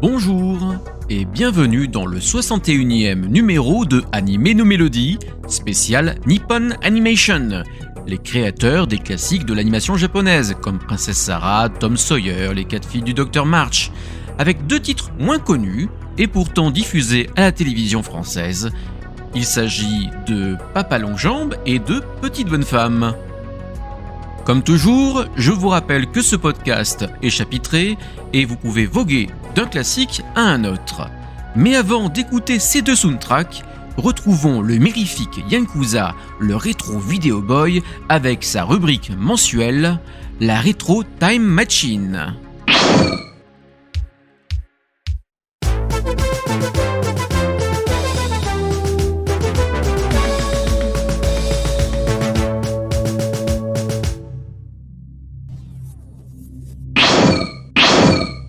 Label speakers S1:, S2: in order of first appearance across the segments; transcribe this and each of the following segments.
S1: Bonjour et bienvenue dans le 61e numéro de Anime no Melody, spécial Nippon Animation, les créateurs des classiques de l'animation japonaise comme Princesse Sarah, Tom Sawyer, les 4 filles du Dr March, avec 2 titres moins connus et pourtant diffusés à la télévision française. Il s'agit de Papa Longjambe et de Petite Bonne Femme. Comme toujours, je vous rappelle que ce podcast est chapitré et vous pouvez voguer d'un classique à un autre. Mais avant d'écouter ces 2 soundtracks, retrouvons le mirifique Yakuza, le rétro Video Boy, avec sa rubrique mensuelle, la Retro Time Machine.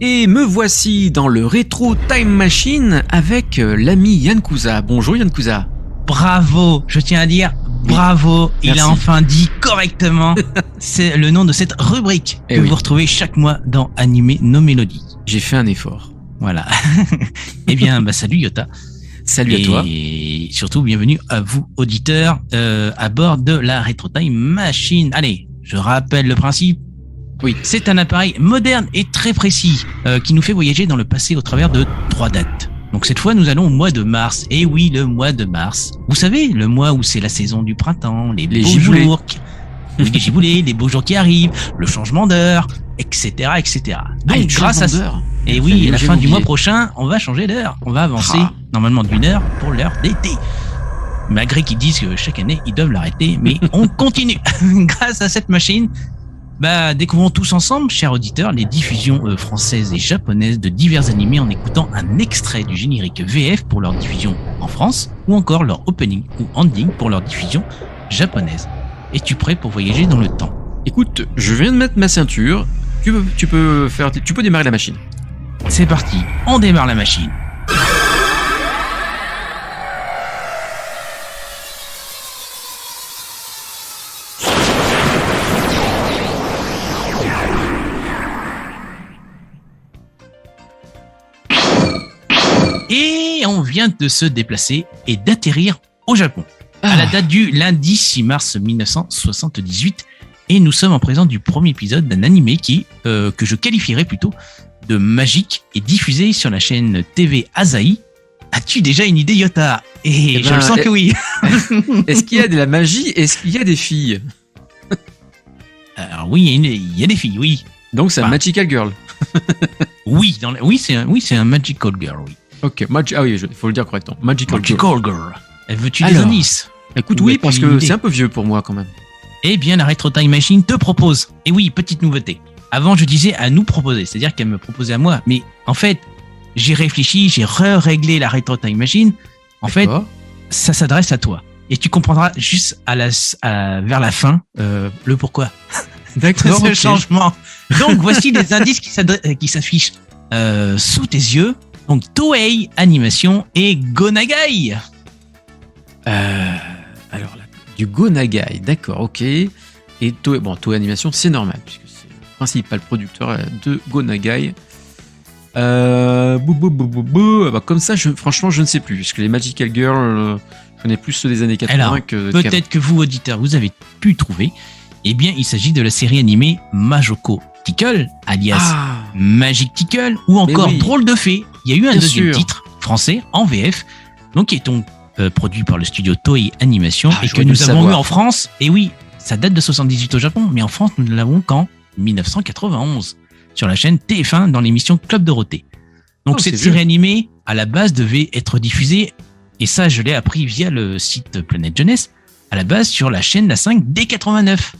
S1: Et me voici dans le Retro Time Machine avec l'ami Yakuza. Bonjour Yakuza.
S2: Bravo, je tiens à dire bravo,
S1: Merci.
S2: Il a enfin dit correctement c'est le nom de cette rubrique que vous retrouvez chaque mois dans Anime no Melody.
S1: J'ai fait un effort.
S2: Voilà. Eh bien, salut Yota.
S1: Salut à toi.
S2: Et surtout, bienvenue à vous auditeurs à bord de la Retro Time Machine. Allez, je rappelle le principe.
S1: Oui.
S2: C'est un appareil moderne et très précis qui nous fait voyager dans le passé au travers de 3 dates. Donc cette fois, nous allons au mois de mars. Et oui, le mois de mars. Vous savez, le mois où c'est la saison du printemps, les beaux
S1: giboulées.
S2: jours, les giboulées, les beaux jours qui arrivent, le changement d'heure, etc., etc. Donc grâce à ça, et oui, à la fin du mois prochain, on va changer d'heure. On va avancer normalement d'1 heure pour l'heure d'été. Malgré qu'ils disent que chaque année, ils doivent l'arrêter, mais on continue. Grâce à cette machine, découvrons tous ensemble, chers auditeurs, les diffusions françaises et japonaises de divers animés en écoutant un extrait du générique VF pour leur diffusion en France, ou encore leur opening ou ending pour leur diffusion japonaise. Es-tu prêt pour voyager dans le temps ?
S1: Écoute, je viens de mettre ma ceinture. Tu peux démarrer la machine.
S2: C'est parti, on démarre la machine. Et on vient de se déplacer et d'atterrir au Japon à la date du lundi 6 mars 1978 et nous sommes en présence du premier épisode d'un animé que je qualifierais plutôt de magique et diffusé sur la chaîne TV Asahi. As-tu déjà une idée, Yota ? Et je le sens que oui.
S1: Est-ce qu'il y a de la magie ? Est-ce qu'il y a des filles ?
S2: Alors oui, il y a des filles, oui.
S1: Donc c'est un Magical Girl.
S2: Oui, c'est un Magical Girl, oui.
S1: Ok, il faut le dire correctement. Magical
S2: Girl. Veux-tu des indices ?
S1: Écoute, oui, parce que c'est un peu vieux pour moi quand même.
S2: Eh bien, la Retro Time Machine te propose. Et oui, petite nouveauté. Avant, je disais à nous proposer, c'est-à-dire qu'elle me proposait à moi. Mais en fait, j'ai réfléchi, j'ai réglé la Retro Time Machine. En fait, ça s'adresse à toi. Et tu comprendras juste vers la fin le pourquoi.
S1: D'accord.
S2: Ce changement. Donc, voici les indices qui s'affichent sous tes yeux. Donc, Toei Animation et Go Nagai.
S1: Alors là, du Go Nagai, d'accord, ok. Et Toei Animation, c'est normal, puisque c'est le principal producteur de Go Nagai. Comme ça, franchement, je ne sais plus, puisque les Magical Girl, je connais plus ceux des années 80
S2: Alors, peut-être que vous, auditeurs, vous avez pu trouver. Eh bien, il s'agit de la série animée Majoko Tickle, alias Magic Tickle, ou encore Drôle de Fée. Il y a eu un deuxième titre français en VF, donc qui est produit par le studio Toei Animation et que nous avons eu en France. Et oui, ça date de 78 au Japon, mais en France, nous ne l'avons qu'en 1991 sur la chaîne TF1 dans l'émission Club Dorothée. Donc cette série animée, à la base, devait être diffusée, et ça je l'ai appris via le site Planète Jeunesse, à la base sur la chaîne La 5 dès 89.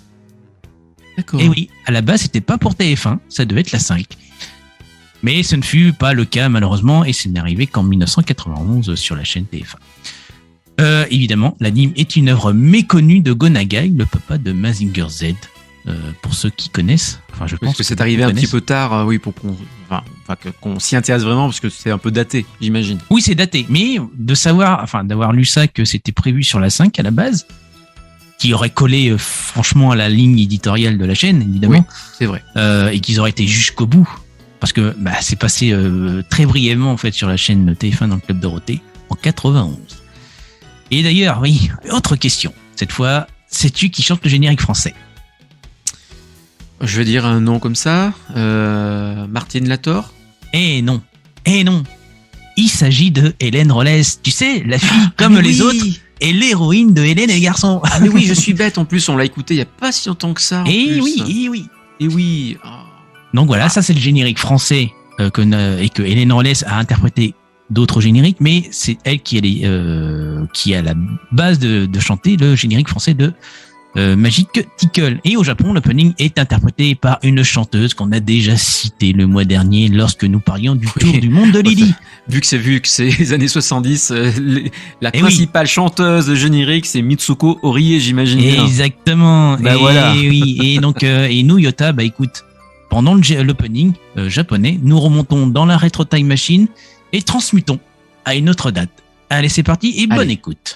S1: D'accord.
S2: Et oui, à la base c'était pas pour TF1, ça devait être la 5. Mais ce ne fut pas le cas malheureusement, et ce n'est arrivé qu'en 1991 sur la chaîne TF1. Évidemment, l'anime est une œuvre méconnue de Go Nagai, le papa de Mazinger Z. Pour ceux qui connaissent, enfin je pense
S1: que c'est arrivé un petit peu tard, oui, pour qu'on s'y intéresse vraiment, parce que c'est un peu daté, j'imagine.
S2: Oui, c'est daté, mais d'avoir lu ça, que c'était prévu sur la 5 à la base, qui aurait collé franchement à la ligne éditoriale de la chaîne, évidemment.
S1: Oui, c'est vrai.
S2: Et qu'ils auraient été jusqu'au bout, parce que c'est passé très brièvement en fait sur la chaîne TF1 dans le Club Dorothée en 91. Et d'ailleurs, oui, autre question. Cette fois, sais-tu qui chante le générique français?
S1: Je vais dire un nom comme ça. Martine Lator.
S2: Eh non. Il s'agit de Hélène Rollès. Tu sais, la fille comme les autres et l'héroïne de Hélène et les garçons.
S1: Ah mais oui, je suis bête. En plus, on l'a écouté il y a pas si longtemps que ça.
S2: Et oui. Oh. Donc voilà, ça c'est le générique français et que Hélène Rollès a interprété d'autres génériques, mais c'est elle qui est à la base de chanter le générique français de Magic Tickle. Et au Japon, l'opening est interprété par une chanteuse qu'on a déjà citée le mois dernier lorsque nous parlions du tour du monde de Lily.
S1: Vu que c'est les années 70, la principale chanteuse de générique, c'est Mitsuko Orie, j'imagine.
S2: Exactement.
S1: Voilà.
S2: Oui. Et donc, et nous, Yota, écoute, pendant l'opening japonais, nous remontons dans la Retro Time Machine et transmutons à une autre date. Allez, c'est parti et bonne écoute.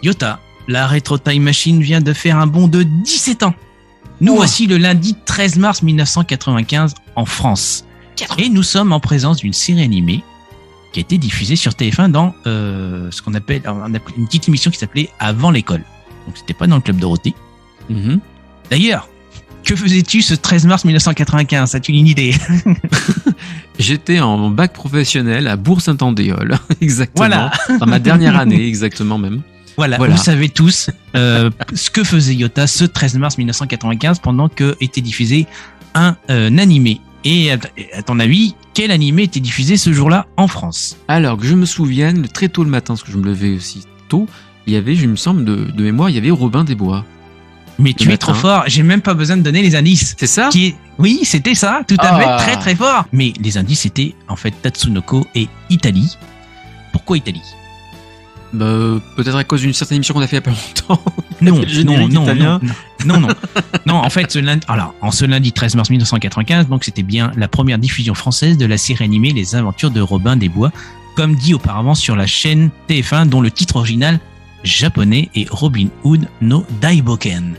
S2: Yota, la Retro Time Machine vient de faire un bond de 17 ans. Nous voici le lundi 13 mars 1995 en France. Et nous sommes en présence d'une série animée qui a été diffusée sur TF1 dans ce qu'on appelle une petite émission qui s'appelait Avant l'école. Donc c'était pas dans le Club Dorothée. Mm-hmm. D'ailleurs, que faisais-tu ce 13 mars 1995? As-tu une idée?
S1: J'étais en bac professionnel à Bourg-Saint-Andéol, exactement.
S2: Voilà.
S1: Dans ma dernière année, exactement même.
S2: Voilà, vous savez tous ce que faisait Yota ce 13 mars 1995 pendant que était diffusé un animé. Et à ton avis, quel animé était diffusé ce jour-là en France?
S1: Alors que je me souvienne, très tôt le matin, parce que je me levais aussi tôt, il y avait, je me semble, de mémoire, il y avait Robin des Bois.
S2: Mais tu es trop fort, j'ai même pas besoin de donner les indices.
S1: C'est ça?
S2: Oui, c'était ça, tout à fait, très très fort. Mais les indices étaient en fait Tatsunoko et Italie. Pourquoi Italie?
S1: Peut-être à cause d'une certaine émission qu'on a fait il y a pas longtemps.
S2: Non, en fait, ce lundi 13 mars 1995, donc c'était bien la première diffusion française de la série animée Les Aventures de Robin des Bois, comme dit auparavant sur la chaîne TF1, dont le titre original japonais est Robin Hood no Daiboken.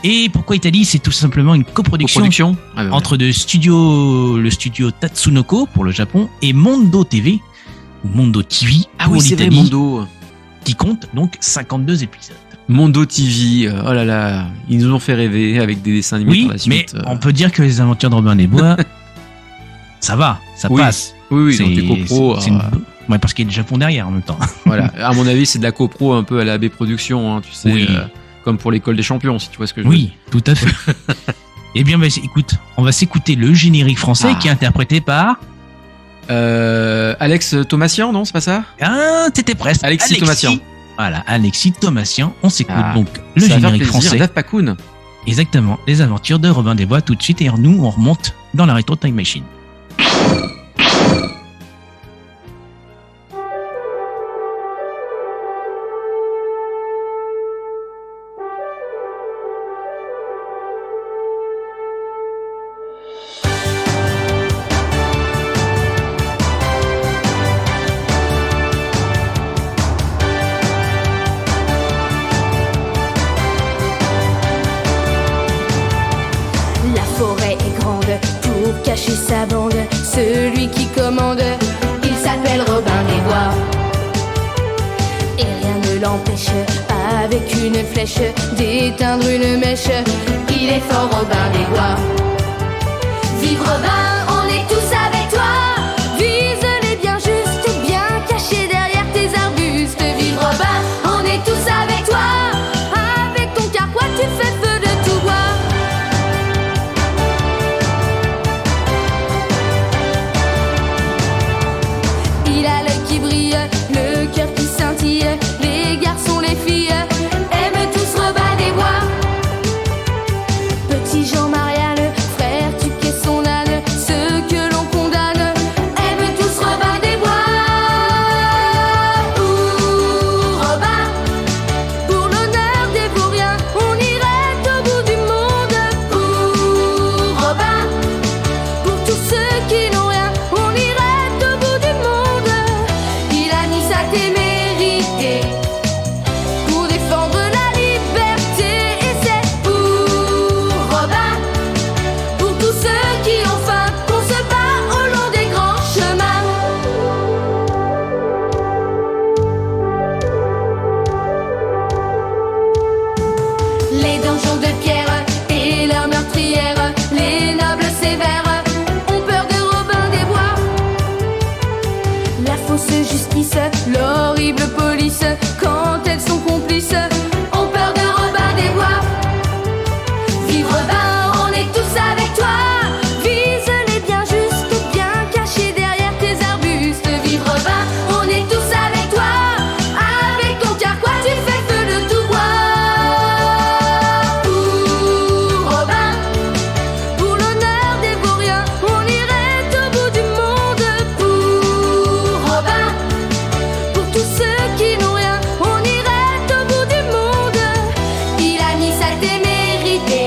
S2: Et pourquoi Italie? C'est tout simplement une coproduction entre le studio Tatsunoko pour le Japon et Mondo TV, ou Mondo TV pour l'Italie,
S1: Mondo,
S2: qui compte donc 52 épisodes.
S1: Mondo TV, oh là là, ils nous ont fait rêver avec des dessins animés par la suite.
S2: Mais on peut dire que les aventures de Robin des Bois, ça va, ça passe.
S1: Oui, donc les copros.
S2: Ouais, parce qu'il y a le Japon derrière en même temps.
S1: Voilà, à mon avis, c'est de la copro un peu à la AB Productions, hein, tu sais, comme pour l'école des champions, si tu vois ce que je veux dire.
S2: Oui, tout à fait. Eh bien, écoute, on va s'écouter le générique français qui est interprété par...
S1: Alex Thomassian, non, c'est pas ça?
S2: Ah, t'étais presque.
S1: Alexis Thomassian.
S2: Voilà, Alexis Thomasian. On s'écoute donc le générique français.
S1: Daft Pakun.
S2: Exactement, les aventures de Robin des Bois tout de suite. Et nous, on remonte dans la Retro Time Machine.
S3: Sa bande, celui qui commande, il s'appelle Robin des Bois. Et rien ne l'empêche, avec une flèche, d'éteindre une mèche. Il est fort Robin des Bois. Vive Robin, on est tous avec toi. Vise-les bien juste, bien cachés derrière tes arbustes. Vive Robin, on est tous avec toi. Avec ton carquois, tu fais feu de tout bois. Il a l'œil qui brille, le cœur qui scintille. Les garçons, les filles aiment tous Robin des Bois. Petit Jean Marial, frère Tuc et son âne, ceux que l'on condamne aiment tous Robin des Bois. Ouh, Robin, pour l'honneur des vauriens, on irait au bout du monde. Ouh, Robin, pour tous ceux qui n'ont rien, on irait au bout du monde. Il a mis sa témérité pour défendre la liberté. Et c'est pour Robin, pour tous ceux qui ont faim, qu'on se bat au long des grands chemins. Les donjons de pierre et leurs meurtrières, les nobles sévères ont peur de Robin des Bois. La fausse justice, l'horrible police, quand elles sont complices, ont peur de Robin des Bois. Vive Robin, on est tous avec toi. Vise-les bien juste, bien cachés derrière tes arbustes. Vive Robin, on est tous avec toi. Avec ton carquois, tu fais feu de tout bois. Ouh, Robin, pour l'honneur des vauriens, on irait au bout du monde. Pour Robin, pour tous ceux qui n'ont rien, on irait au bout du monde. Il a mis sa témérité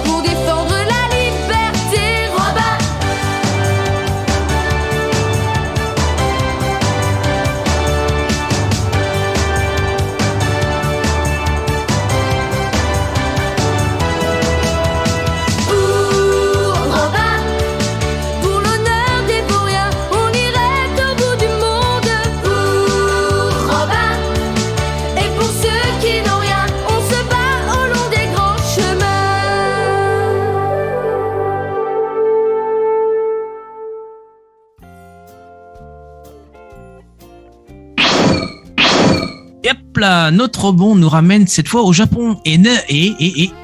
S3: pour défendre la liberté, Robin. Ouh, Robin, pour l'honneur des vauriens, on irait au bout du monde. Ouh, Robin, et pour ceux qui n'ont rien, on se bat au long des grands chemins.
S2: Et hop là, notre rebond nous ramène cette fois au Japon et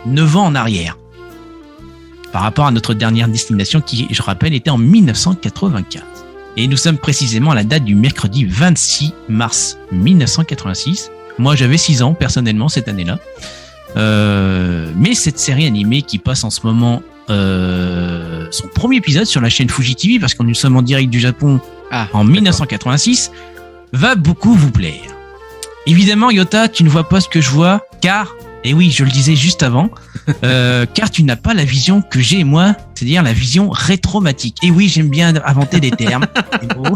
S2: 9 ans en arrière. Par rapport à notre dernière destination qui, je rappelle, était en 1995. Et nous sommes précisément à la date du mercredi 26 mars 1986. Moi, j'avais 6 ans personnellement cette année-là. Mais cette série animée qui passe en ce moment son premier épisode sur la chaîne Fuji TV, parce que nous sommes en direct du Japon en 1986, va beaucoup vous plaire. Évidemment, Yota, tu ne vois pas ce que je vois, car, et oui, je le disais juste avant, car tu n'as pas la vision que j'ai moi, c'est-à-dire la vision rétromatique. Et oui, j'aime bien inventer des termes. Des mots.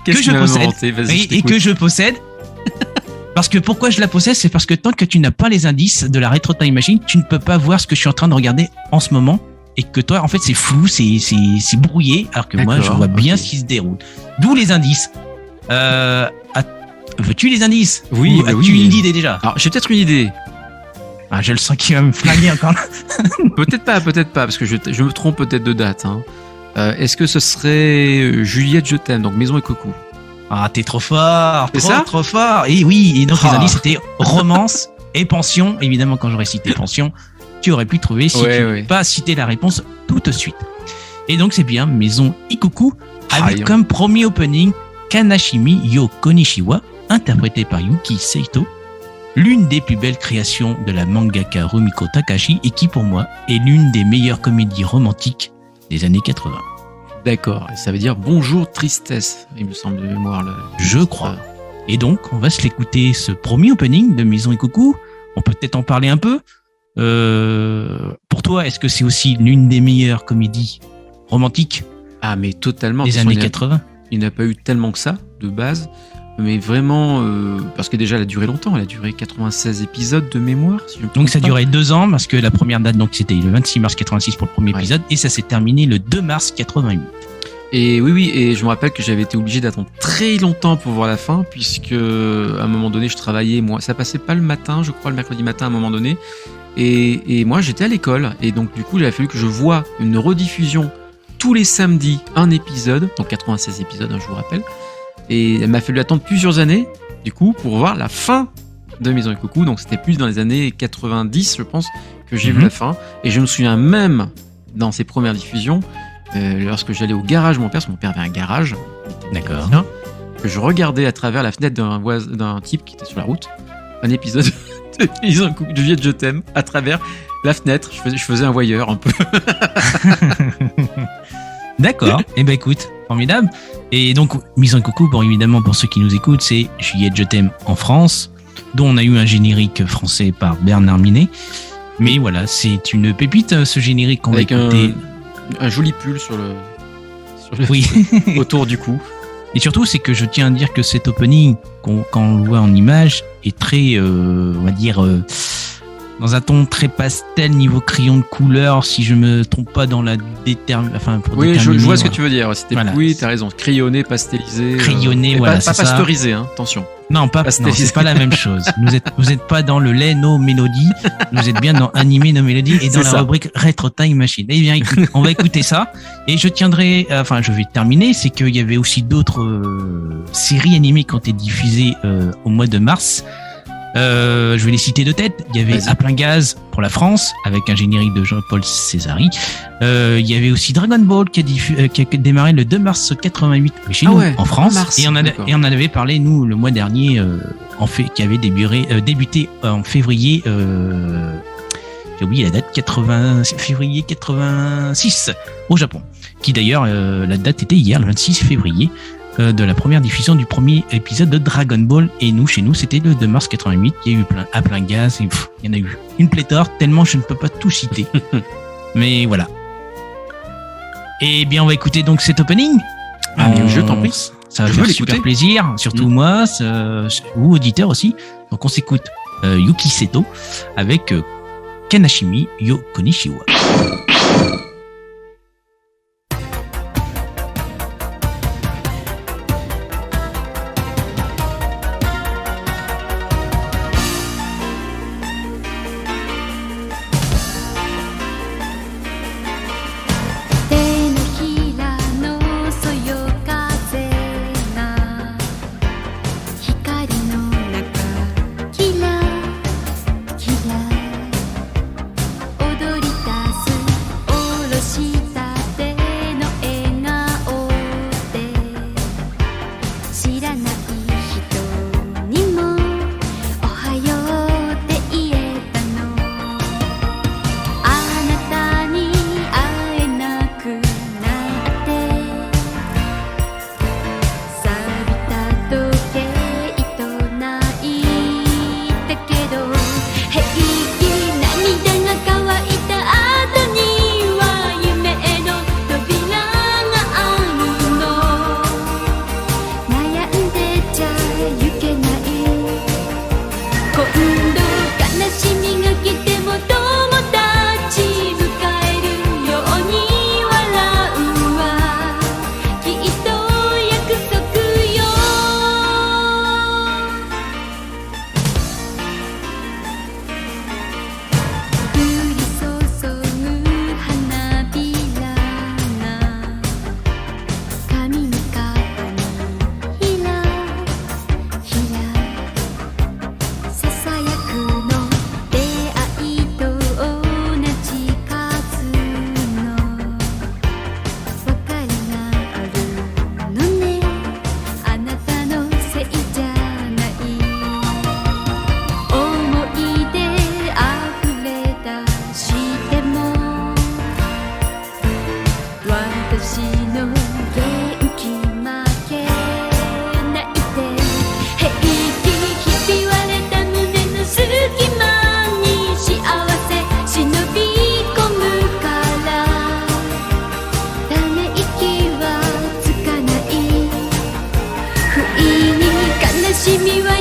S2: que je possède. Et que je possède. Parce que pourquoi je la possède, c'est parce que tant que tu n'as pas les indices de la Retro Time Machine, tu ne peux pas voir ce que je suis en train de regarder en ce moment. Et que toi, en fait, c'est flou, c'est brouillé, alors que moi, je vois bien ce qui se déroule. D'où les indices. Veux-tu les indices?
S1: Oui,
S2: as-tu une idée déjà?
S1: Alors, j'ai peut-être une idée.
S2: Ah, je le sens qu'il va me flinguer encore.
S1: Peut-être pas, parce que je me trompe peut-être de date. Hein. Est-ce que ce serait Juliette, je t'aime, donc Maison et Coucou?
S2: Ah, t'es trop fort,
S1: c'est ça
S2: trop fort. Et oui, et donc les indices c'était romance et pension. Évidemment, quand j'aurais cité pension, tu aurais pu trouver si tu n'avais pas cité la réponse tout de suite. Et donc c'est bien Maison et Coucou avec comme premier opening Kanashimi Yo Konishiwa, interprété par Yuki Saito, l'une des plus belles créations de la mangaka Rumiko Takahashi et qui pour moi est l'une des meilleures comédies romantiques des années 80.
S1: D'accord, ça veut dire bonjour tristesse, il me semble de mémoire.
S2: Je crois. Et donc, on va se l'écouter, ce premier opening de Maison Ikoku. On peut peut-être en parler un peu. Pour toi, est-ce que c'est aussi l'une des meilleures comédies romantiques
S1: mais totalement.
S2: Des années 80 ?
S1: Il n'y a pas eu tellement que ça, de base. Mais vraiment, parce que déjà, elle a duré longtemps. Elle a duré 96 épisodes de mémoire. Si je me
S2: donc, ça
S1: pas.
S2: durait 2 ans, parce que la première date, donc, c'était le 26 mars 86 pour le premier épisode, et ça s'est terminé le 2 mars 88.
S1: Et oui, et je me rappelle que j'avais été obligé d'attendre très longtemps pour voir la fin, puisque à un moment donné, je travaillais, moi, ça passait pas le matin, je crois, le mercredi matin à un moment donné, et moi, j'étais à l'école, et donc, du coup, il a fallu que je voie une rediffusion tous les samedis, un épisode, donc 96 épisodes, je vous rappelle. Et il m'a fallu attendre plusieurs années, du coup, pour voir la fin de Maison Ikoku. Donc, c'était plus dans les années 90, je pense, que j'ai vu la fin. Et je me souviens même, dans ses premières diffusions, lorsque j'allais au garage de mon père, parce que mon père avait un garage.
S2: D'accord.
S1: Que je regardais à travers la fenêtre d'un type qui était sur la route, un épisode de Maison Ikoku, de Juliette Je t'aime, à travers la fenêtre. Je faisais un voyeur un peu.
S2: D'accord. Eh ben écoute, formidable. Et donc, Maison Ikoku, bon, évidemment, pour ceux qui nous écoutent, c'est Juliette Je t'aime en France, dont on a eu un générique français par Bernard Minet. Mais voilà, c'est une pépite, ce générique qu'on va écouter.
S1: Un joli pull sur le
S2: oui.
S1: autour du cou.
S2: Et surtout, c'est que je tiens à dire que cet opening, quand on le voit en image, est très, on va dire, dans un ton très pastel niveau crayon de couleur, si je me trompe pas dans la
S1: oui, je vois ce que tu veux dire. C'était
S2: voilà.
S1: Oui, t'as raison. Crayonné, pastelisé.
S2: Crayonné, voilà,
S1: pas pasteurisé, hein, attention.
S2: Non, c'est pas la même chose. Vous êtes pas dans le lait No Melody. Vous êtes bien dans Animé No Melody et dans la rubrique Retro Time Machine. Eh bien, écoute, on va écouter ça. Et je vais terminer. C'est qu'il y avait aussi d'autres séries animées qui ont été diffusées au mois de mars. Je vais les citer de tête. Il y avait À plein gaz pour la France avec un générique de Jean-Paul Césari. Il y avait aussi Dragon Ball qui a démarré le 2 mars 88 chez nous en France. Et on en avait parlé nous le mois dernier qui avait débuté en février. J'ai oublié la date, février 86 au Japon. Qui d'ailleurs la date était hier, le 26 février. De la première diffusion du premier épisode de Dragon Ball, et chez nous c'était le 2 mars 88. Il y a eu à plein gaz, et il y en a eu une pléthore, tellement je ne peux pas tout citer. Mais voilà. Et bien on va écouter donc cet opening.
S1: Je t'en prie.
S2: Ça va faire super plaisir, surtout moi, ou auditeurs aussi. Donc on s'écoute Yuki Saito avec Kanashimi Yo Konishiwa.
S3: 踊り出す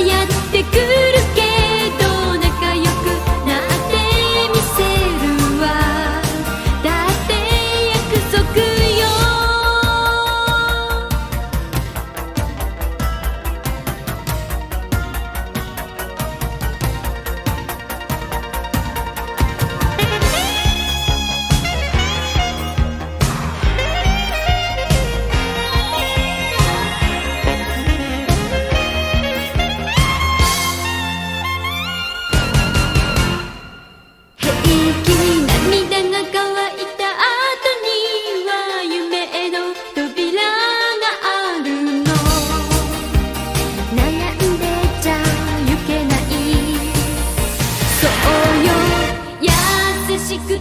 S3: やってくるけど仲良くなってみせるわだって約束よ平気に涙が乾いた後には夢への扉があるの悩んでちゃゆけないそうよ優しく友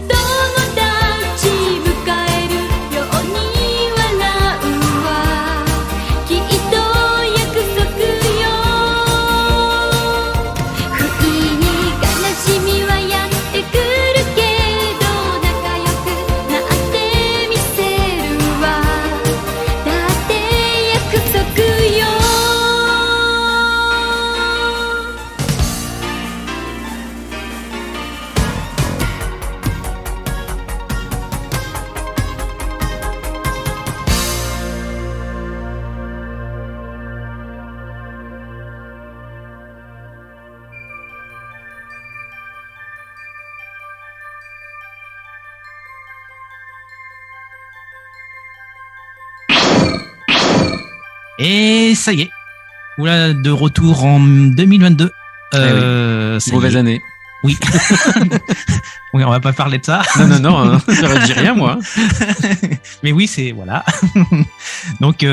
S3: 達迎えるように笑うわきっと約束よ不意に悲しみはやってくるけど仲良くなってみせるわだって約束よ
S2: Et ça y est. Voilà, de retour en 2022. Ça y
S1: Mauvaise
S2: est.
S1: année.
S2: Oui. Oui, on va pas parler de ça.
S1: Non, j'aurais dit rien, moi.
S2: Mais oui, c'est voilà. Donc,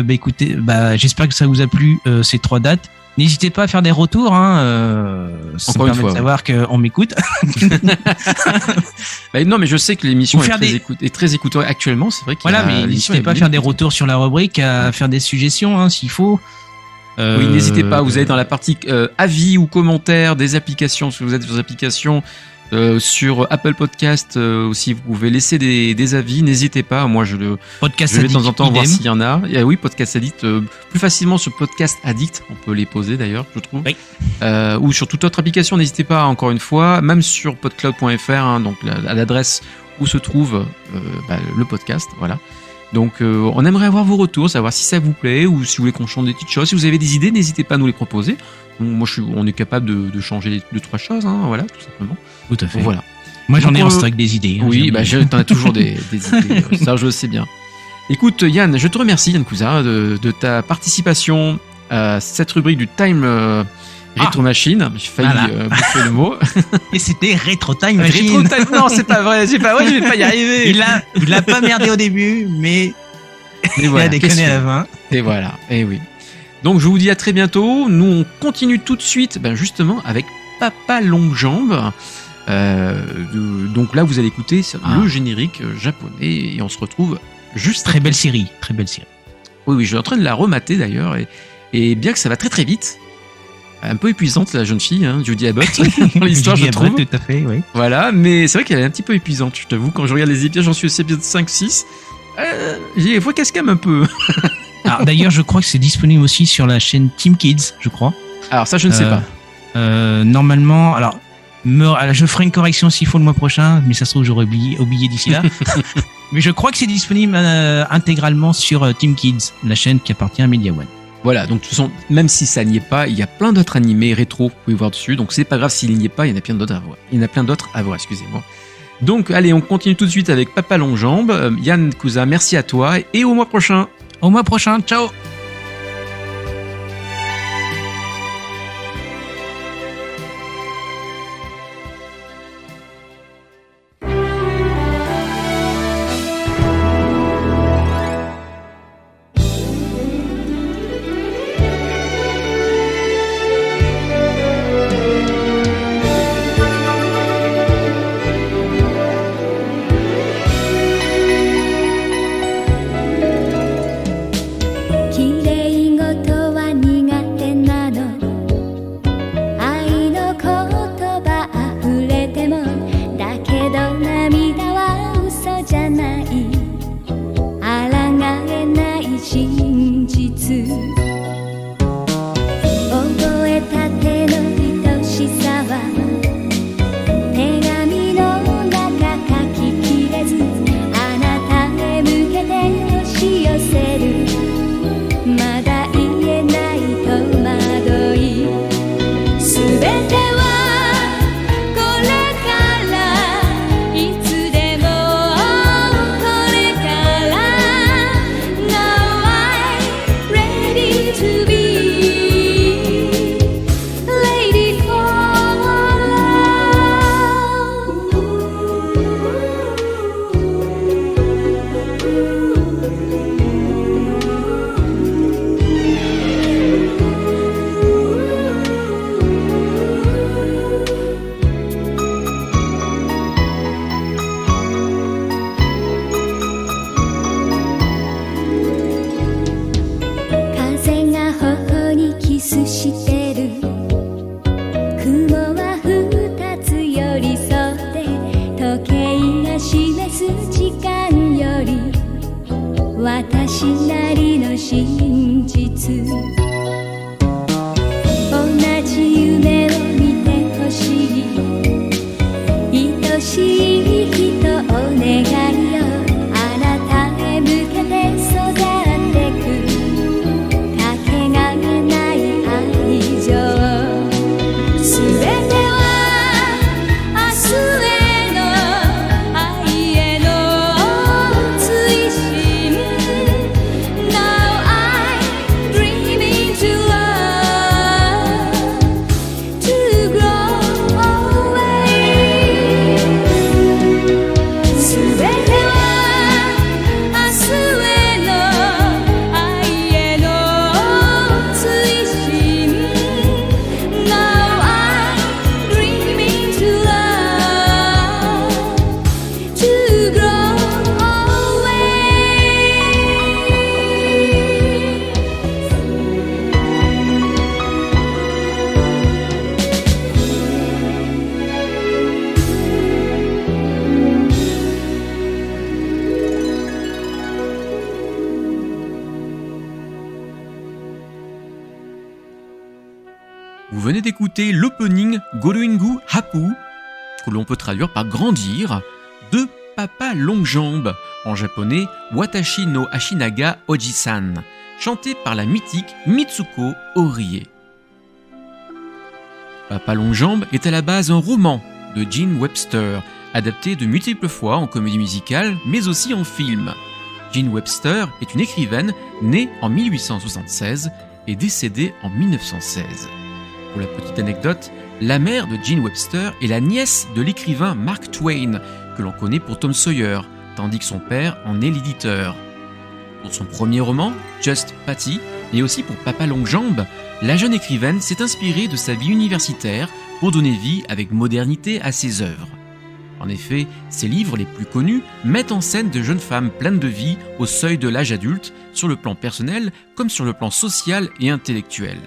S2: écoutez, j'espère que ça vous a plu ces 3 dates. N'hésitez pas à faire des retours. Ça
S1: Encore
S2: me
S1: une
S2: permet
S1: fois,
S2: de savoir qu'on m'écoute.
S1: Non, mais je sais que l'émission
S2: Ou faire
S1: est très écoutée actuellement. C'est vrai qu'il y
S2: Voilà,
S1: a-
S2: mais
S1: l'émission
S2: n'hésitez
S1: est
S2: pas à
S1: bien
S2: faire des
S1: écoutée.
S2: retours sur la rubrique, à faire des suggestions s'il faut.
S1: Oui, n'hésitez pas. Vous allez dans la partie avis ou commentaires des applications. Si vous êtes sur les applications sur Apple Podcast aussi, vous pouvez laisser des avis. N'hésitez pas. Moi, je
S2: Podcast
S1: vais de temps en
S2: Addict,
S1: temps voir
S2: idem.
S1: s'il y en a. Et, oui, Podcast Addict. Plus facilement sur Podcast Addict. On peut les poser d'ailleurs, je trouve.
S2: Oui.
S1: Ou sur toute autre application. N'hésitez pas, encore une fois. Même sur podcloud.fr, donc à l'adresse où se trouve le podcast. Voilà. Donc, on aimerait avoir vos retours, savoir si ça vous plaît ou si vous voulez qu'on change des petites choses. Si vous avez des idées, n'hésitez pas à nous les proposer. Moi, on est capable de changer 2-3 choses, voilà, tout simplement.
S2: Tout à fait.
S1: Voilà.
S2: Moi, j'en ai
S1: Donc,
S2: en stock des idées.
S1: Oui, t'en as toujours des idées. Ça, je le sais bien. Écoute, Yann, je te remercie, Yann Cousin, de ta participation à cette rubrique du Time Retro Machine. J'ai failli
S2: Voilà.
S1: bouffer le mot.
S2: Et c'était Retro Time Machine.
S1: Retro Time, non, c'est pas vrai. Je vais pas y arriver.
S2: Il a pas merdé au début, mais
S1: Et
S2: il
S1: voilà,
S2: a déconné
S1: qu'est-ce
S2: à la
S1: que-
S2: fin.
S1: Et voilà, et oui. Donc je vous dis à très bientôt. Nous on continue tout de suite, justement avec Papa Longjambe. Donc là vous allez écouter le générique japonais et on se retrouve juste
S2: Très
S1: après.
S2: belle série, très belle série.
S1: Oui, je suis en train de la remater d'ailleurs et bien que ça va très très vite. Un peu épuisante la jeune fille, Judy Abbott, dans l'histoire je
S2: Judy
S1: trouve.
S2: Abbott, tout à fait, oui.
S1: Voilà, mais c'est vrai qu'elle est un petit peu épuisante, je t'avoue. Quand je regarde les épisodes, j'en suis au épisode 5-6. Il faut qu'elle se calme un peu.
S2: Alors d'ailleurs, je crois que c'est disponible aussi sur la chaîne Team Kids, je crois.
S1: Alors ça je ne sais pas.
S2: Normalement, alors je ferai une correction s'il faut le mois prochain, mais ça se trouve j'aurais oublié d'ici là. Mais je crois que c'est disponible intégralement sur Team Kids, la chaîne qui appartient à Media One.
S1: Voilà, donc de toute façon, même si ça n'y est pas, il y a plein d'autres animés rétro, vous pouvez voir dessus, donc c'est pas grave s'il n'y est pas, il y en a plein d'autres à voir. Il y en a plein d'autres à voir, excusez-moi. Donc allez, on continue tout de suite avec Papa Longjambe. Yann Cousin, merci à toi et au mois prochain.
S2: Au mois prochain, ciao.
S3: 私なりの真実同じ夢を見てほしい愛しい人お願いよあなたへ向けて育ってくかけがえない愛情すべては明日への愛への追伸 Now I'm dreaming to love to grow away すべては明日への愛への追伸 Now I'm dreaming to love to grow away
S1: vous venez d'écouter l'opening Goruingu Haku, que l'on peut traduire par grandir, de Papa Longjambe, en japonais Watashi no Ashinaga Oji-san, chanté par la mythique Mitsuko Orie. Papa Longjambe est à la base un roman de Jean Webster, adapté de multiples fois en comédie musicale, mais aussi en film. Jean Webster est une écrivaine née en 1876 et décédée en 1916. Pour la petite anecdote, la mère de Jean Webster est la nièce de l'écrivain Mark Twain, que l'on connaît pour Tom Sawyer, tandis que son père en est l'éditeur. Pour son premier roman, Just Patty, et aussi pour Papa Longjambe, la jeune écrivaine s'est inspirée de sa vie universitaire pour donner vie avec modernité à ses œuvres. En effet, ses livres les plus connus mettent en scène de jeunes femmes pleines de vie au seuil de l'âge adulte, sur le plan personnel comme sur le plan social et intellectuel.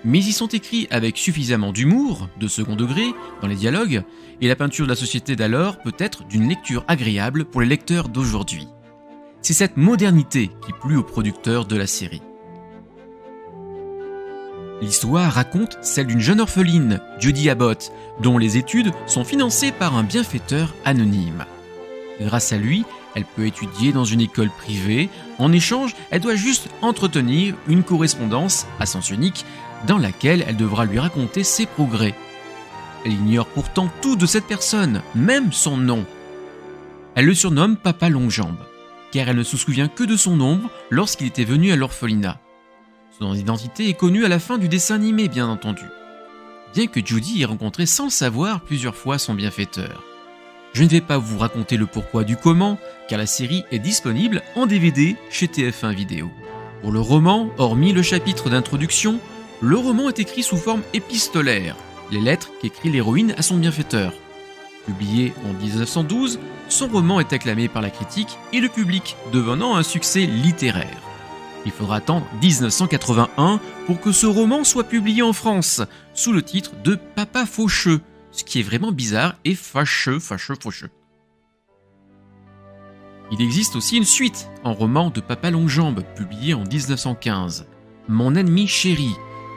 S1: Mais ils sont écrits avec suffisamment d'humour, de second degré, dans les dialogues, et la peinture de la société d'alors peut être d'une lecture agréable pour les lecteurs d'aujourd'hui. C'est cette modernité qui plut aux producteurs de la série. L'histoire raconte celle d'une jeune orpheline, Judy Abbott, dont les études sont financées par un bienfaiteur anonyme. Grâce à lui, elle peut étudier dans une école privée. En échange, elle doit juste entretenir une correspondance à sens unique dans laquelle elle devra lui raconter ses progrès. Elle ignore pourtant tout de cette personne, même son nom. Elle le surnomme Papa Longjambe, car elle ne se souvient que de son ombre lorsqu'il était venu à l'orphelinat. Son identité est connue à la fin du dessin animé, bien entendu. Bien que Judy ait rencontré sans le savoir plusieurs fois son bienfaiteur. Je ne vais pas vous raconter le pourquoi du comment, car la série est disponible en DVD chez TF1 Vidéo. Pour le roman, hormis le chapitre d'introduction, le roman est écrit sous forme épistolaire, les lettres qu'écrit l'héroïne à son bienfaiteur. Publié en 1912, son roman est acclamé par la critique et le public, devenant un succès littéraire. Il faudra attendre 1981 pour que ce roman soit publié en France, sous le titre de Papa Faucheux, ce qui est vraiment bizarre et fâcheux. Il existe aussi une suite en roman de Papa Longjambe, publié en 1915, Mon ennemi chéri,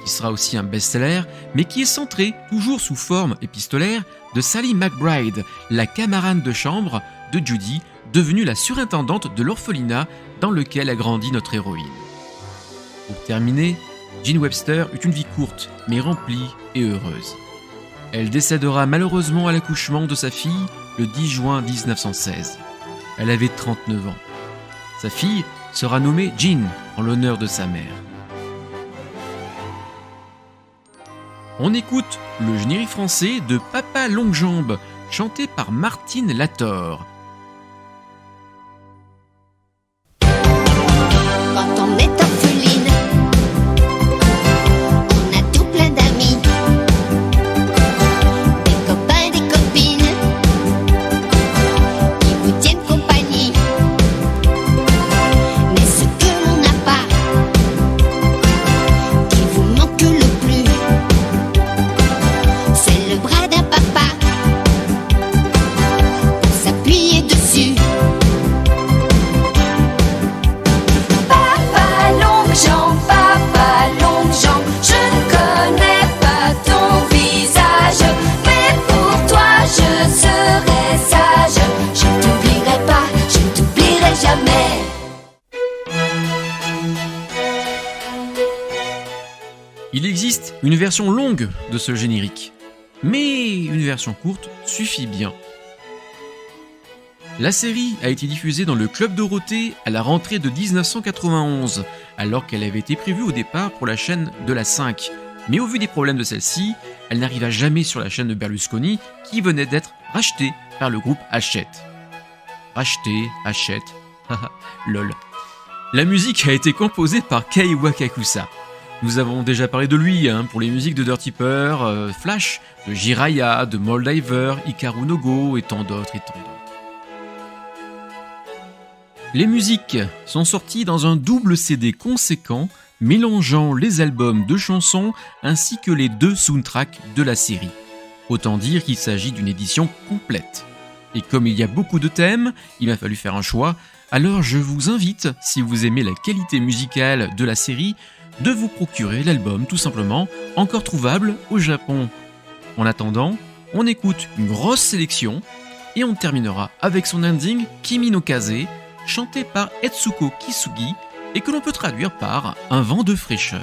S1: qui sera aussi un best-seller, mais qui est centré, toujours sous forme épistolaire, de Sally McBride, la camarade de chambre de Judy, devenue la surintendante de l'orphelinat dans lequel a grandi notre héroïne. Pour terminer, Jean Webster eut une vie courte, mais remplie et heureuse. Elle décédera malheureusement à l'accouchement de sa fille le 10 juin 1916. Elle avait 39 ans. Sa fille sera nommée Jean en l'honneur de sa mère. On écoute le générique français de Papa Longjambe, chanté par Martine Lator.
S4: Quand on est orpheline, on a tout plein d'amis, des copains, des copines, qui vous tiennent compagnie. Mais ce que l'on n'a pas, qui vous manque le plus, c'est le bras d'un papa pour s'appuyer
S1: une version longue de ce générique. Mais une version courte suffit bien. La série a été diffusée dans le Club Dorothée à la rentrée de 1991, alors qu'elle avait été prévue au départ pour la chaîne de la 5. Mais au vu des problèmes de celle-ci, elle n'arriva jamais sur la chaîne de Berlusconi qui venait d'être rachetée par le groupe Hachette. Racheté, Hachette, haha, lol. La musique a été composée par Kei Wakakusa. Nous avons déjà parlé de lui pour les musiques de Dirty Purr, Flash, de Jiraiya, de Moldiver, Hikaru no Go et tant d'autres et tant d'autres. Les musiques sont sorties dans un double CD conséquent mélangeant les albums de chansons ainsi que les 2 soundtracks de la série. Autant dire qu'il s'agit d'une édition complète. Et comme il y a beaucoup de thèmes, il m'a fallu faire un choix, alors je vous invite, si vous aimez la qualité musicale de la série, de vous procurer l'album tout simplement, encore trouvable au Japon. En attendant, on écoute une grosse sélection et on terminera avec son ending Kimi no Kaze, chanté par Etsuko Kisugi et que l'on peut traduire par un vent de fraîcheur.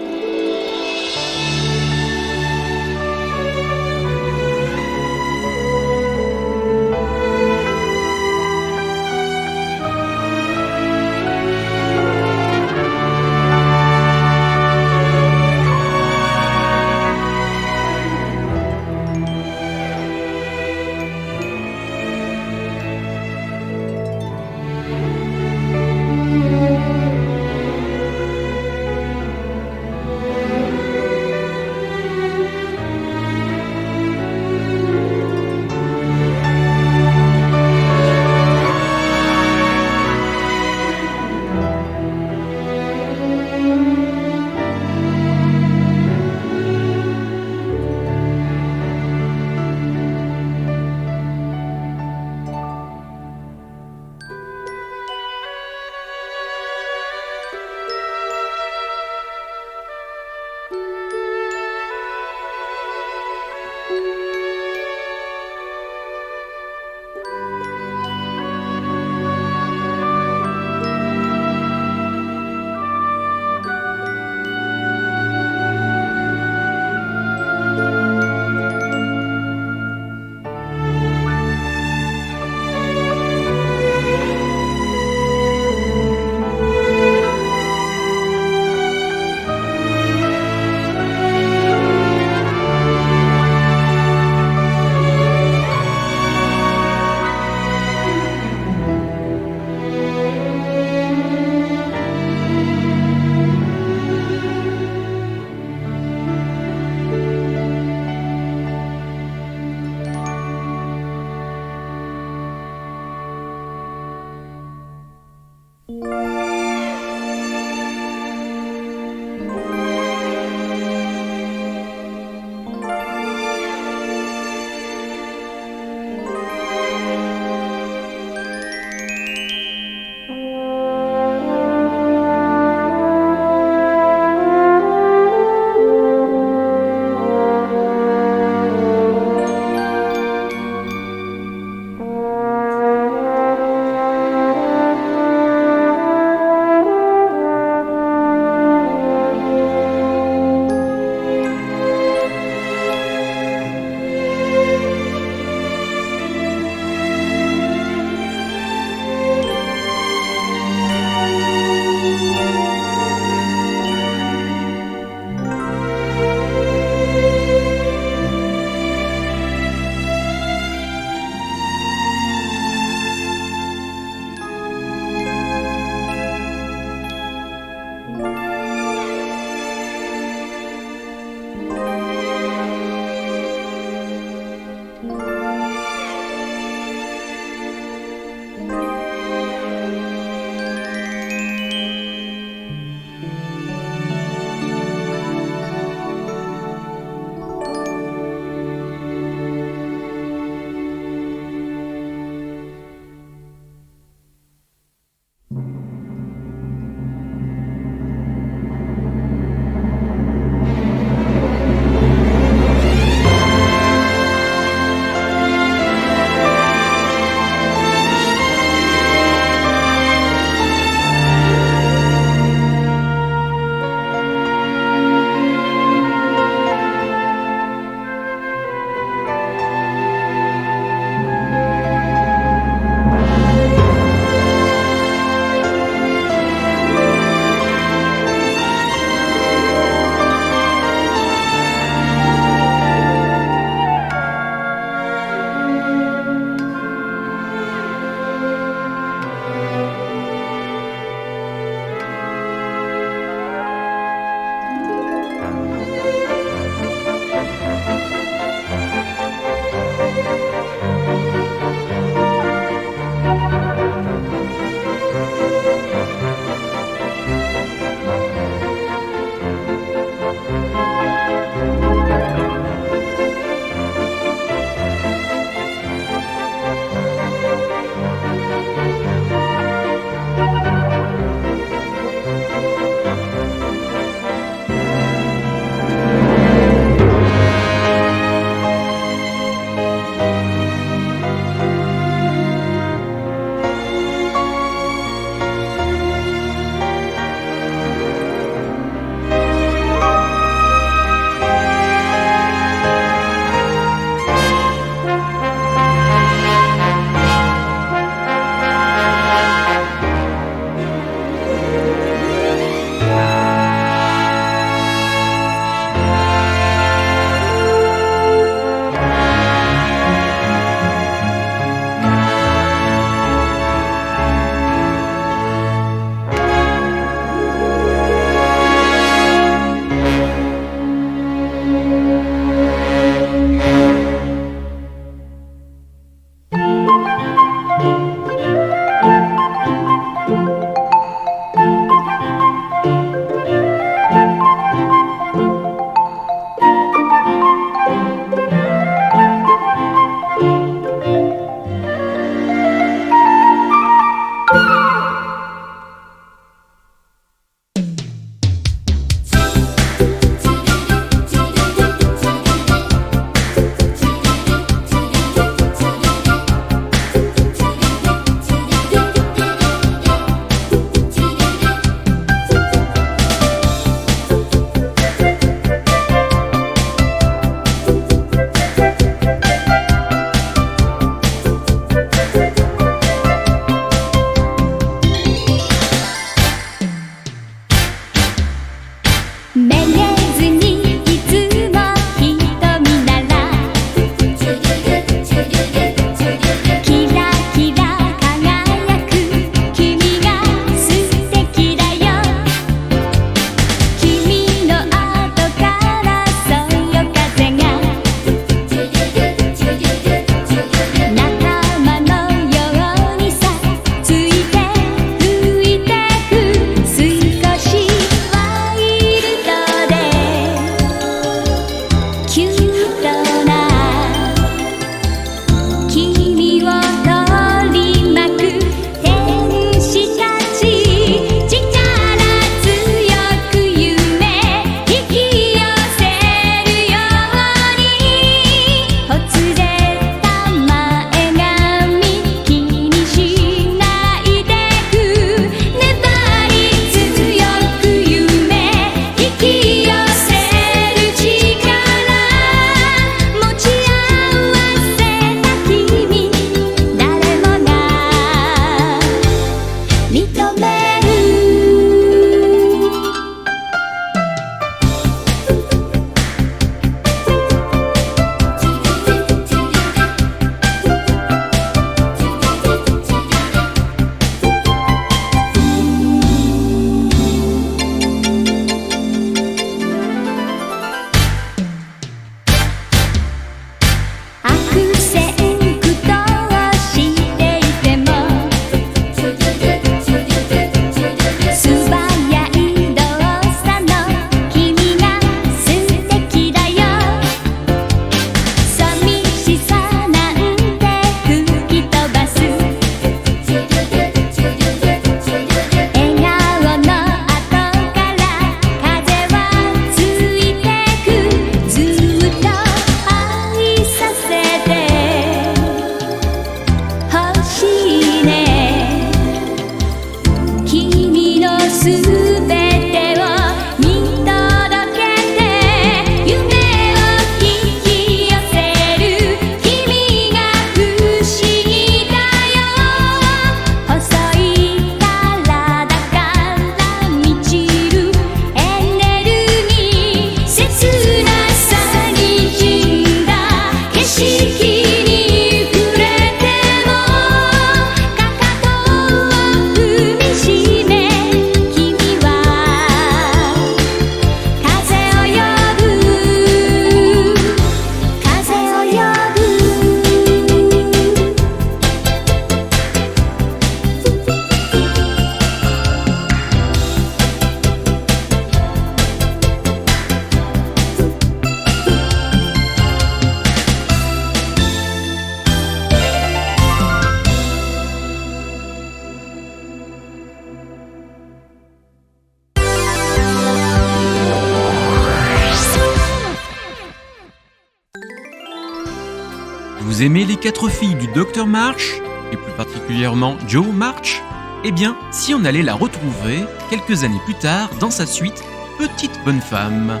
S1: Vous aimez les 4 filles du Dr March, et plus particulièrement Joe March? Eh bien, si on allait la retrouver quelques années plus tard dans sa suite Petite bonne femme.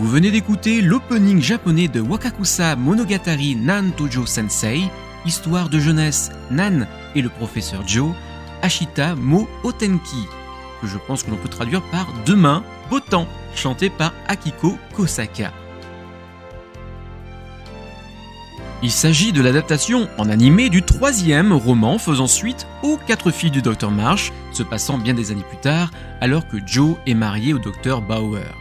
S1: Vous venez d'écouter l'opening japonais de Wakakusa Monogatari Nan Tojo Sensei, histoire de jeunesse Nan et le professeur Joe, Ashita Mo Otenki, que je pense que l'on peut traduire par Demain, beau temps, chanté par Akiko Kosaka. Il s'agit de l'adaptation en animé du 3e roman faisant suite aux 4 filles du Dr March, se passant bien des années plus tard, alors que Joe est marié au Dr Bauer.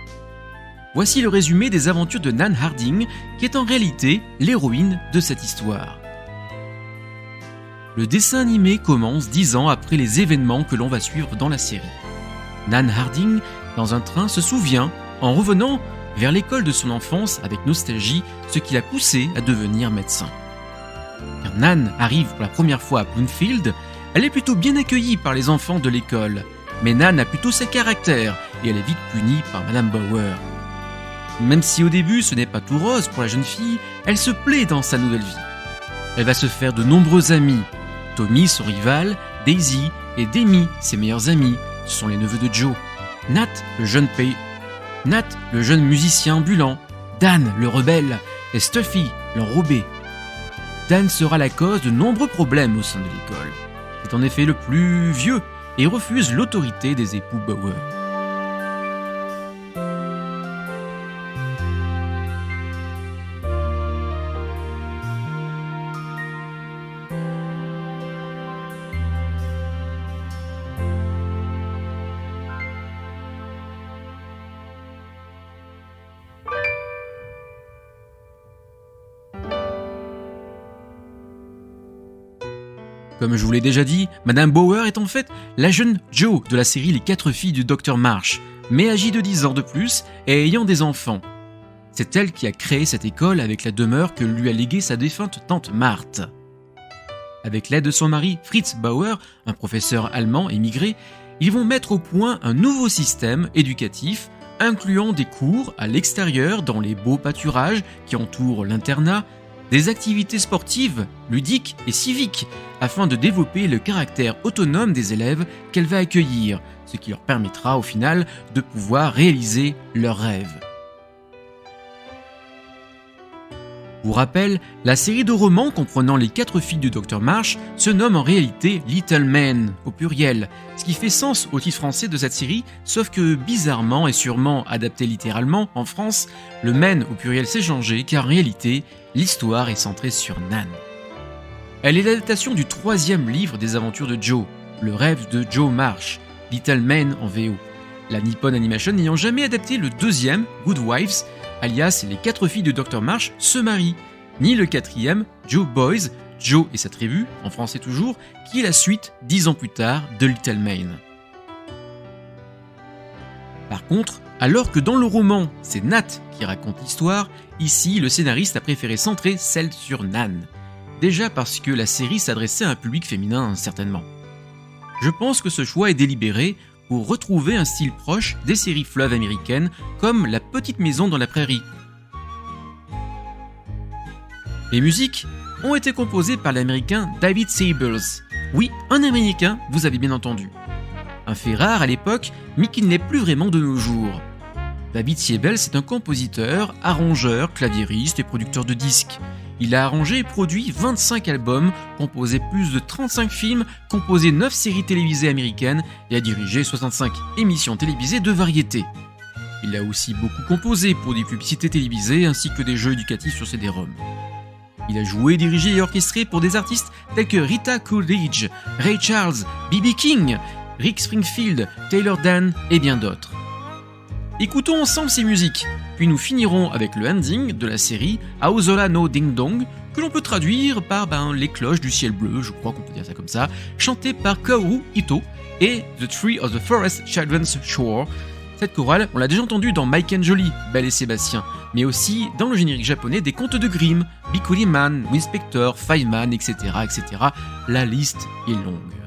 S1: Voici le résumé des aventures de Nan Harding, qui est en réalité l'héroïne de cette histoire. Le dessin animé commence 10 ans après les événements que l'on va suivre dans la série. Nan Harding, dans un train, se souvient, en revenant vers l'école de son enfance avec nostalgie, ce qui l'a poussée à devenir médecin. Quand Nan arrive pour la première fois à Bloomfield, elle est plutôt bien accueillie par les enfants de l'école, mais Nan a plutôt ses caractères et elle est vite punie par Madame Bauer. Même si au début ce n'est pas tout rose pour la jeune fille, elle se plaît dans sa nouvelle vie. Elle va se faire de nombreux amis. Tommy, son rival, Daisy et Demi, ses meilleurs amis, ce sont les neveux de Joe. Nat, le jeune musicien ambulant. Dan, le rebelle. Et Stuffy, l'enrobé. Dan sera la cause de nombreux problèmes au sein de l'école. C'est en effet le plus vieux et refuse l'autorité des époux Bauer. Comme je vous l'ai déjà dit, Madame Bower est en fait la jeune Jo de la série Les 4 filles du Dr Marsh, mais âgée de 10 ans de plus et ayant des enfants. C'est elle qui a créé cette école avec la demeure que lui a léguée sa défunte tante Marthe. Avec l'aide de son mari Fritz Bauer, un professeur allemand émigré, ils vont mettre au point un nouveau système éducatif incluant des cours à l'extérieur dans les beaux pâturages qui entourent l'internat, des activités sportives, ludiques et civiques, afin de développer le caractère autonome des élèves qu'elle va accueillir, ce qui leur permettra au final de pouvoir réaliser leurs rêves. Pour rappel, la série de romans comprenant les 4 filles du Dr Marsh se nomme en réalité Little Men, au pluriel, ce qui fait sens au titre français de cette série, sauf que bizarrement et sûrement adapté littéralement en France, le Men au pluriel s'est changé car en réalité, l'histoire est centrée sur Nan. Elle est l'adaptation du 3e livre des aventures de Jo, Le rêve de Jo Marsh, Little Men en VO. La Nippon Animation n'ayant jamais adapté le 2e, Good Wives, alias les 4 filles de Dr Marsh se marient, ni le 4e, Jo Boys, Jo et sa tribu, en français toujours, qui est la suite 10 ans plus tard de Little Men. Par contre, alors que dans le roman, c'est Nat qui raconte l'histoire, ici le scénariste a préféré centrer celle sur Nan. Déjà parce que la série s'adressait à un public féminin, certainement. Je pense que ce choix est délibéré pour retrouver un style proche des séries fleuves américaines comme La Petite Maison dans la Prairie. Les musiques ont été composées par l'américain David Siebels. Oui, un américain, vous avez bien entendu. Un fait rare à l'époque, mais qui ne l'est plus vraiment de nos jours. David Siebels est un compositeur, arrangeur, claviériste et producteur de disques. Il a arrangé et produit 25 albums, composé plus de 35 films, composé 9 séries télévisées américaines et a dirigé 65 émissions télévisées de variété. Il a aussi beaucoup composé pour des publicités télévisées ainsi que des jeux éducatifs sur CD-ROM. Il a joué, dirigé et orchestré pour des artistes tels que Rita Coolidge, Ray Charles, B.B. King, Rick Springfield, Taylor Dan et bien d'autres. Écoutons ensemble ces musiques, puis nous finirons avec le ending de la série Aozola no Ding Dong, que l'on peut traduire par les cloches du ciel bleu, je crois qu'on peut dire ça comme ça, chanté par Kaoru Ito et The Tree of the Forest Children's Shore. Cette chorale, on l'a déjà entendue dans Mike and Jolly, Belle et Sébastien, mais aussi dans le générique japonais des contes de Grimm, Bikuli Man, Winspector, Fiveman, etc., etc. La liste est longue.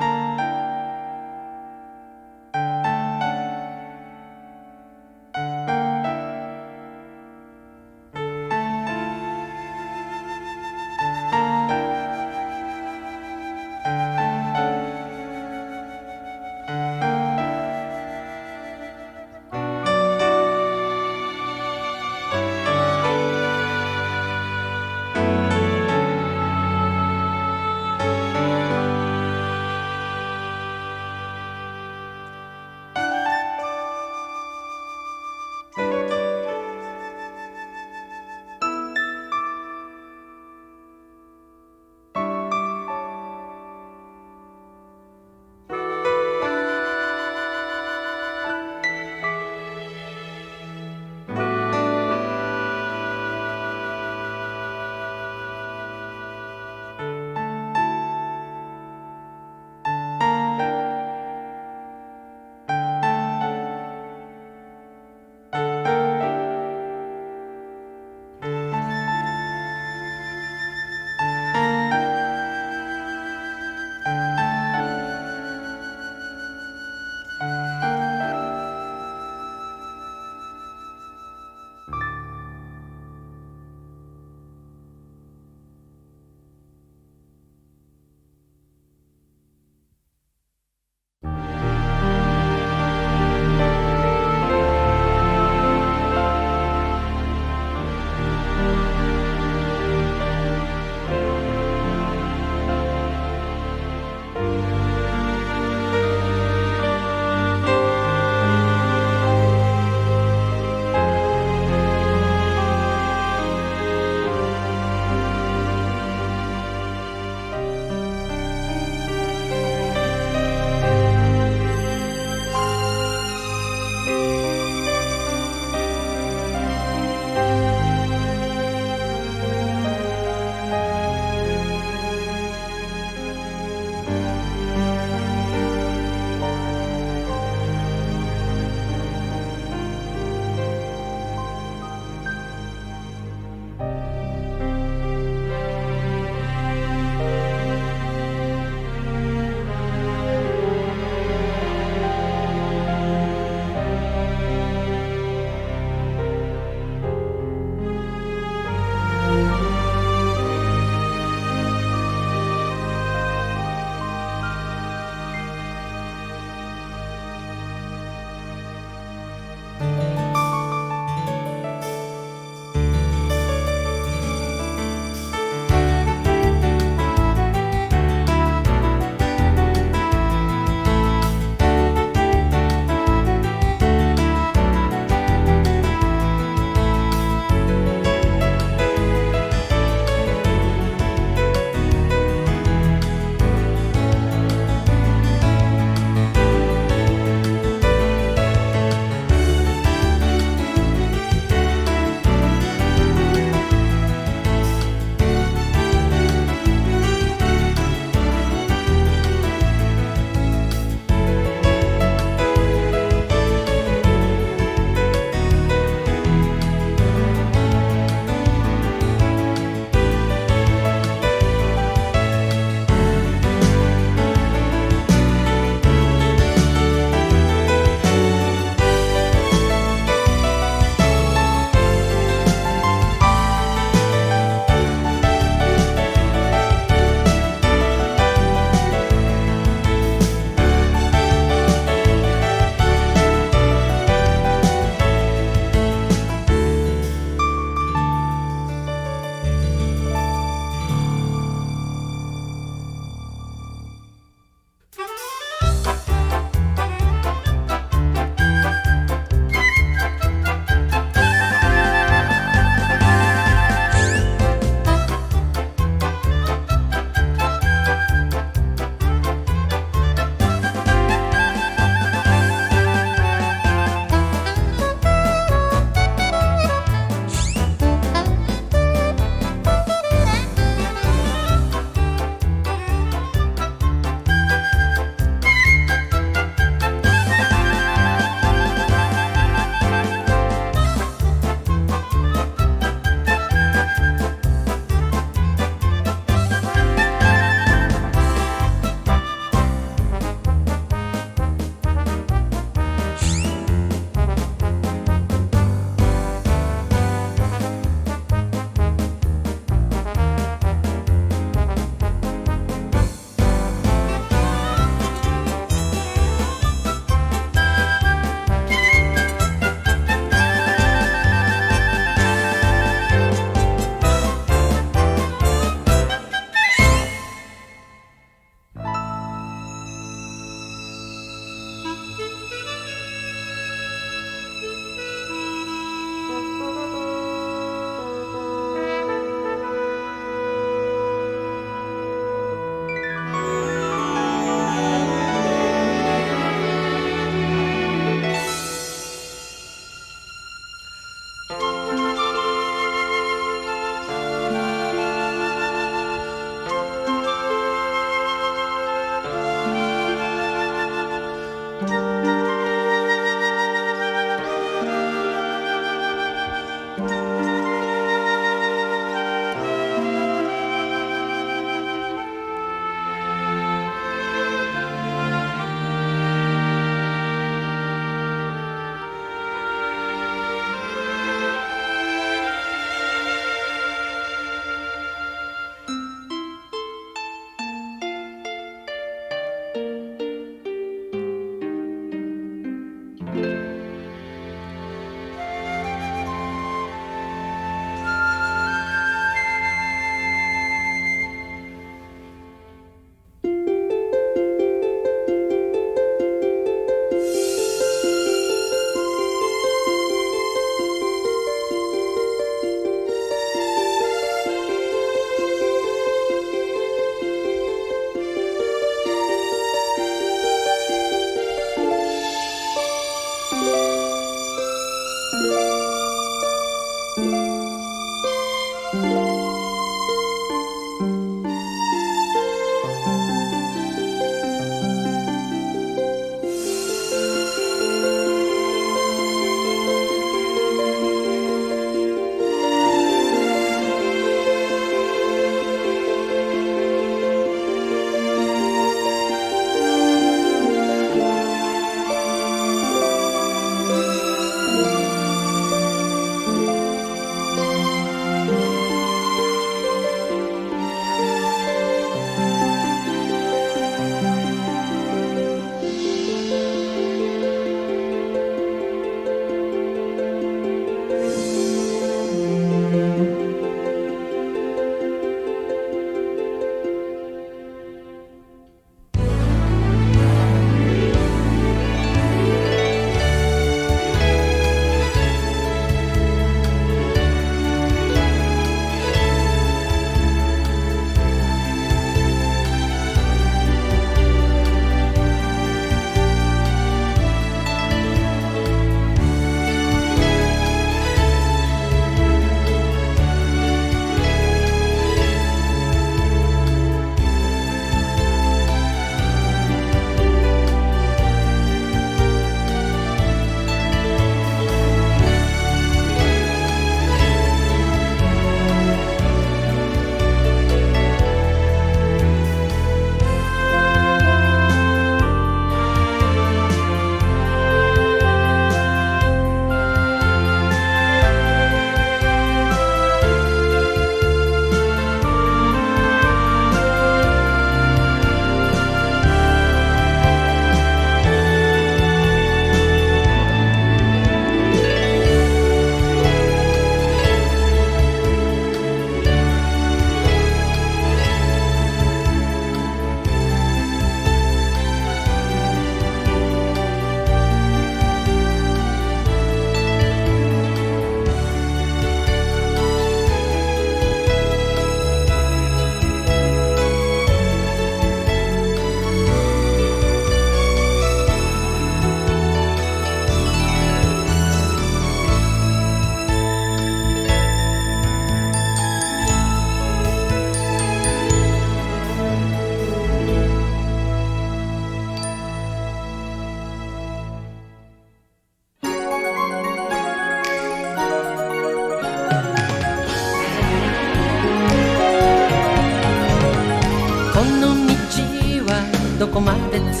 S5: どこまで続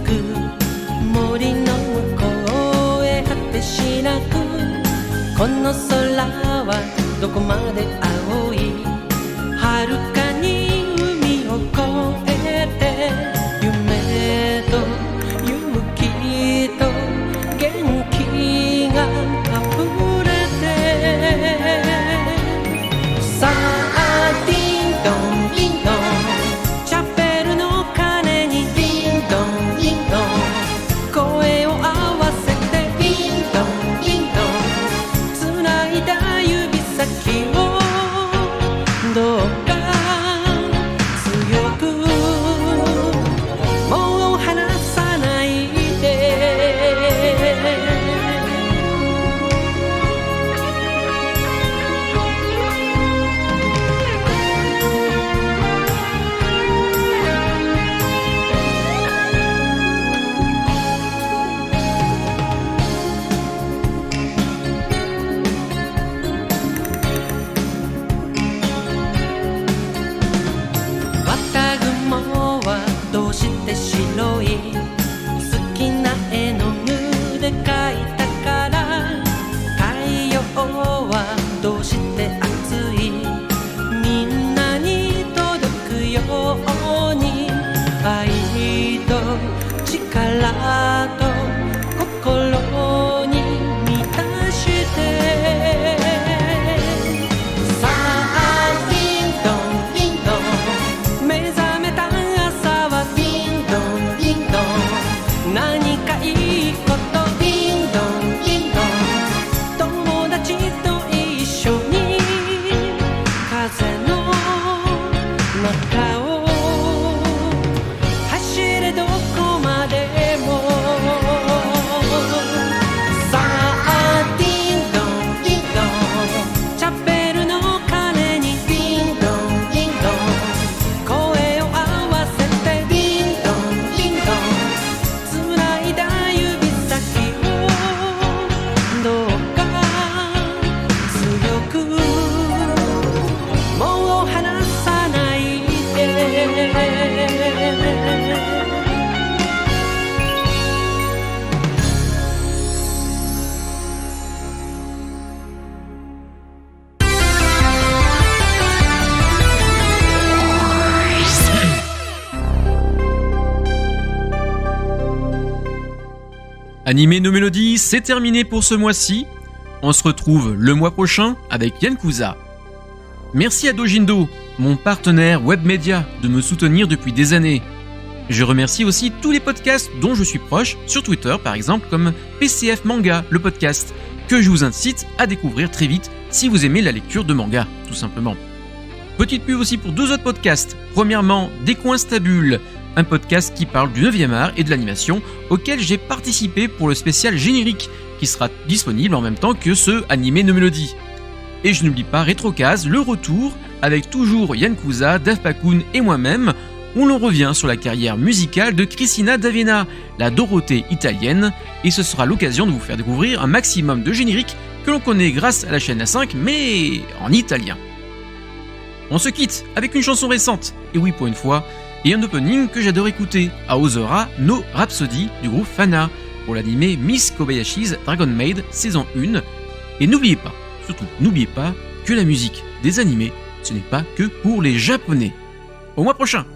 S5: く森の向こうへ果てしなくこの空はどこまで青い遥かに海を越えて夢と勇気と元気が溢れてさあディンドンディンドンチャペルの鐘にディンドンディンドン声を合わせてディンドンディンドン繋いだ指先をどうか
S1: Animé nos mélodies, c'est terminé pour ce mois-ci. On se retrouve le mois prochain avec Yankuza. Merci à Dojindo, mon partenaire webmédia, de me soutenir depuis des années. Je remercie aussi tous les podcasts dont je suis proche, sur Twitter par exemple, comme PCF Manga, le podcast, que je vous incite à découvrir très vite si vous aimez la lecture de manga, tout simplement. Petite pub aussi pour 2 autres podcasts. Premièrement, Décoinstabule, un podcast qui parle du 9e art et de l'animation, auquel j'ai participé pour le spécial générique, qui sera disponible en même temps que ce Animé nos mélodies. Et je n'oublie pas Rétrocase, le retour, avec toujours Yankuza, Dave Pakun et moi-même, où l'on revient sur la carrière musicale de Cristina D'Avena, la Dorothée italienne, et ce sera l'occasion de vous faire découvrir un maximum de génériques que l'on connaît grâce à la chaîne A5, mais en italien. On se quitte avec une chanson récente, et oui pour une fois, et un opening que j'adore écouter, Aozora no Rhapsody du groupe Fana, pour l'animé Miss Kobayashi's Dragon Maid saison 1, et n'oubliez pas, surtout n'oubliez pas, que la musique des animés, ce n'est pas que pour les japonais. Au mois prochain!「